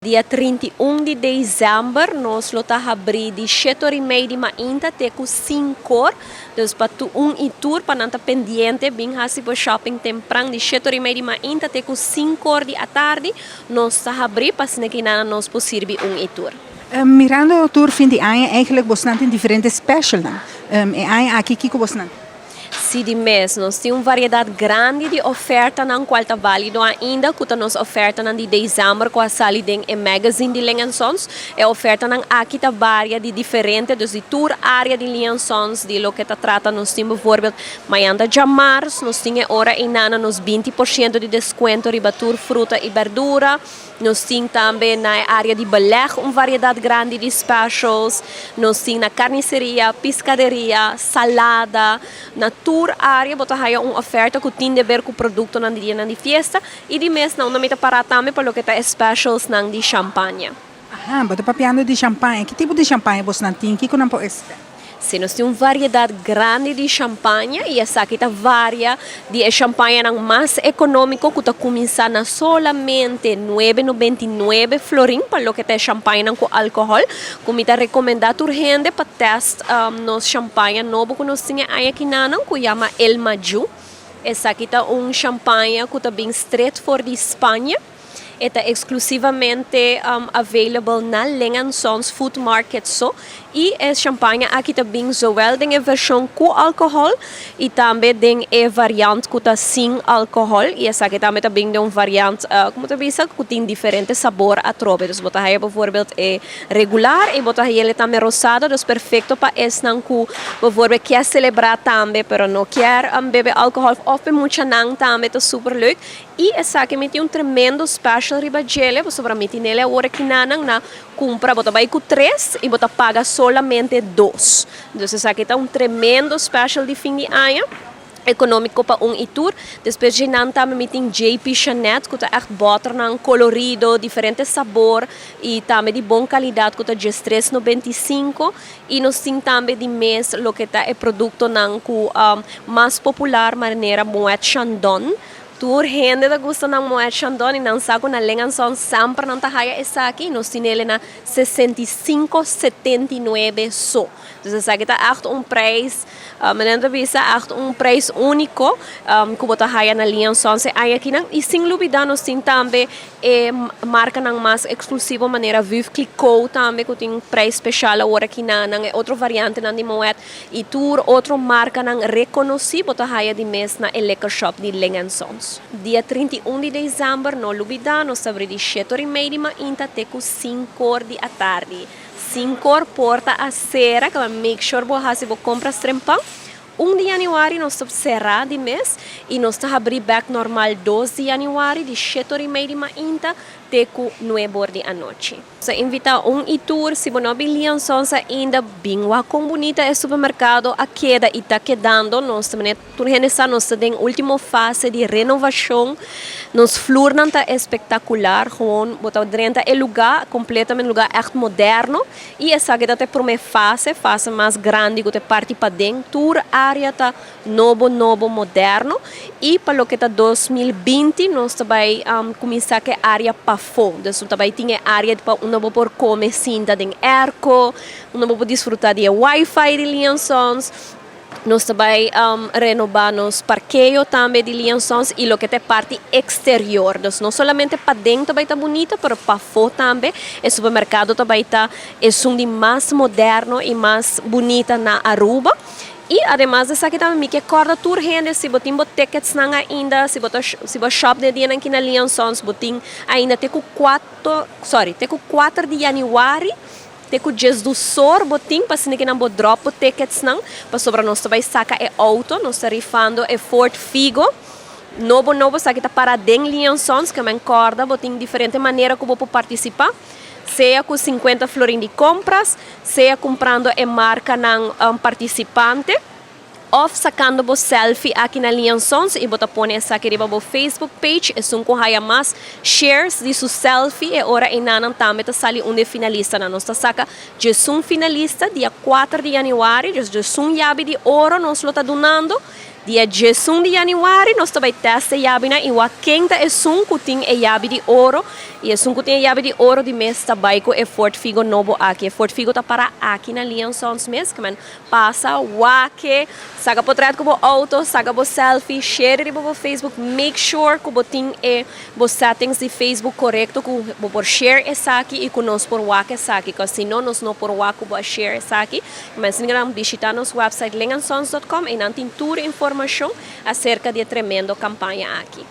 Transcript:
Dia 31 de dezembro, nós vamos abrir de 7h30 de manhã até 5h. Então, para e tour, para não estar pendente, bem assim para shopping temprano, de 7h30 de manhã até 5h da tarde, nós vamos abrir para que nós possamos servir e tour. Mirando o tour fim de ano, eigenlijk bastante diferentes special. Aqui que bastante. Sim, de mês, nós temos uma variedade grande de oferta na qual está válido ainda, que nós oferta de dezembro, com a salida em magazine de Liansons, é oferta na aqui está várias de diferente, de tour área de Liansons, de lo que está trata, nós temos, por exemplo, Mayanda de março, nós temos hora em nana, nos 20% de desconto, riba tour, fruta e verdura, nós temos também na área de beleg, uma variedade grande de specials, nós temos na carniceria, pescaderia, salada, na tour área, bota uma oferta que tem a ver com o produto na dia de festa e de mês não me para também para o que está specials na de champanhe. Bota papiando de champanhe. Que tipo de champanhe você não tem? Que não pode ser? Sim, nós temos uma variedade grande de champanhe e essa aqui está varia de champanhe mais econômico que está começando solamente 9,99 florim para o que é champanhe com álcool. Como está recomendado urgente para testar nos champanhe novo que nós temos aqui que chama El Maju. Essa aqui está champanhe que está bem straight for de Espanha. Está exclusivamente available na Liansons Food Market e é champanhe aqui também zowel tem a versão com álcool e também tem a variante que está sem álcool e essa aqui também tem uma variante como tu viste que tem diferentes sabores a trobe. Então botar aí por exemplo é regular e botar aí ele também rosado, então perfeito para esse não que por exemplo quer celebrar também, pero não quer beber álcool ou muito não também está super leuk. E essa aqui tem um tremendo special riba gele, você para mim nele agora que na compra, bota vai com 3 e bota paga solamente 2. Então essa aqui está um tremendo special de fim de ano. Econômico para e tour. Depois de não também tem JP Chanel, que está echt boter na colorido, diferente sabor e também de boa qualidade, que está de 3,95 e nós temos também de mês o que está é produto não mais popular maneira Moet Chandon. Tour gente da gusta ng Moet Chandon e não sabe na Liansons sempre não tá haya essa aqui nós temos ele na 65,79 só. Então essa aqui tá um preço, um preço único que bota haya na Liansons aí aqui não e sem dúvida nós temos também marca não mais exclusiva maneira Veuve Clicquot também que tem preço especial agora aqui na outra variante na de Moet e tour outra marca não reconheci bota haya de mês na Liquor Shop de Liansons. Dia 31 de dezembro, não olvidar, nós abrimos de 7h30 da manhã até 5h da tarde. 5h porta a cera, que make sure você compra trempão. 1 de januário nós estamos cerrados de mês e nós estamos abrir back normal 2 de januário de 7h30 da manhã até 9h da noite. So, invita e tour, se você não Liansons ainda bem com bonita é supermercado a queda e está quedando nós também nós temos a última fase de renovação nos flor não está espetacular gewoon botar dentro é lugar completamente lugar echt moderno e essa aqui está por uma fase mais grande que parte para dentro tour área está novo moderno e para o que está 2020 nós também começar que área para fora então também tinha área para não vou por comer cinta de airco, não vou desfrutar de Wi-Fi de Liansons, nós também renovar nos parqueio também de Liansons e o que é parte exterior, então não somente para dentro também está bonita, mas para fora também, o supermercado também está de mais moderno e mais bonita na Aruba. E, además, essa aqui também que acorda tour gente, se botem tickets não ainda, se botar shop de dia aqui na Liansons, botem ainda tem com 4 de januário, tem com dias do sor, botem, para se não vou drop tickets não, para sobre nós também saca é auto, nós está rifando é Ford Figo, novo, essa aqui está para dentro Liansons, que me acorda, botem diferente maneira que eu vou participar. Seja com 50 florim de compras, seja comprando a marca ng participante, ou sacando bo selfie aqui na Liansons e bota pôr essa aqui riba bo Facebook page, e sung kuhaya mas shares de su selfie e ora inanan também tá sali finalista na nossa saca de finalista dia 4 de januário, de yabi de ouro nós lo tá donando. Dia 16 de januário, nós também testa yabina e o quinta é sunkuting e yabi de ouro. E é sunkuting e yabi de ouro de mês também é Fort Figo novo aqui. Fort Figo tá para aqui na Leon Sons mês, que man passa, wake, saga portrait com o auto, saga o selfie, share de o Facebook, make sure que o tem o settings de Facebook correto, que o por share essa aqui e que nós por wake essa aqui, porque se não nós não por wake o share essa aqui. Mas se não visitar nosso website leonsons.com e não tem toda a informação acerca de tremendo campanha aqui.